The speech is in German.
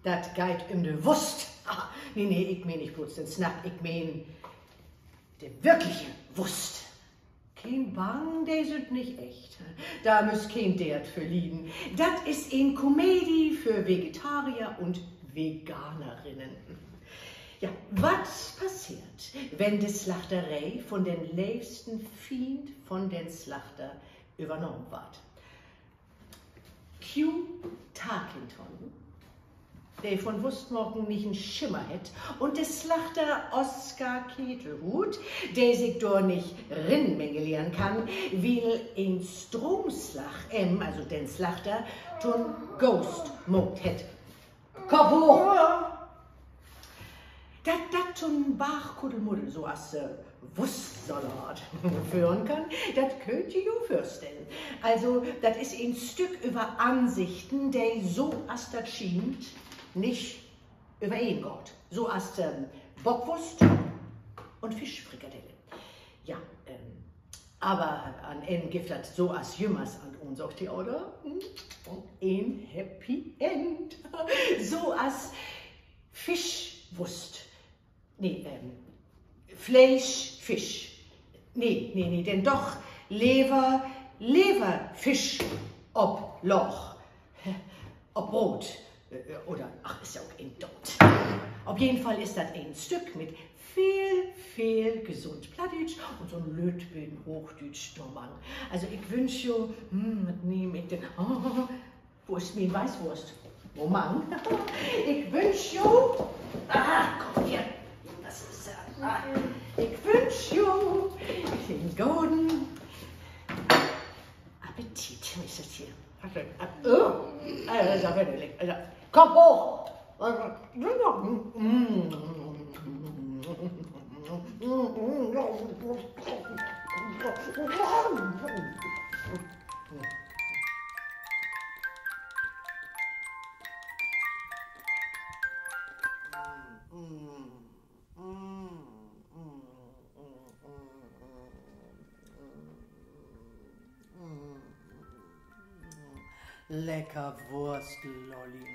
Dat geht de Wurst. Ah, nee, ich mein nicht bloß den Snack, ich mein de wirkliche Wurst. Kein Bang, der ist nicht echt. Da müsst kein Dert für lieben. Dat ist ein Komödie für Vegetarier und Veganerinnen. Ja, was passiert, wenn die Slachterei von den liebsten Fiend von den Slachter übernommen wird? Q Tarkington, der von Wurstmorgen nicht einen Schimmer hat, und der Slachter Oskar Ketelhut, der sich dort nicht rinmengelieren kann, weil ein Stromslag, also den Slachter, tun Ghost mogt het. Kopf hoch! Dat tun Bachkuddelmuddel so als Wurstsalat führen kann, das könnt ihr jo vorstellen. Also, das ist ein Stück über Ansichten, der so als das schient, nicht übereingeht. So als Bockwurst und Fischfrikadelle. Ja, aber an einen gibt das so als jümmers an uns auf die Oder. Und ein Happy End. So als Fischwurst. Nee, Fleisch, Fisch. Nee, denn doch Leber, Fisch, ob Loch, ob Brot. Oder, ach, ist ja auch ein Dot. Auf jeden Fall ist das ein Stück mit viel gesund Plattdeutsch und so ein Lötböden Hochdeutsch Dormann. Also ich wünsche jo, was nehme ich denn? Oh, wo ist mein Weißwurst? Wo Mann? Ich wünsche jo, komm hier, das ist ich wünsche jo den golden Appetit, ist das hier. Komm hoch! Lecker Wurst, Lolli.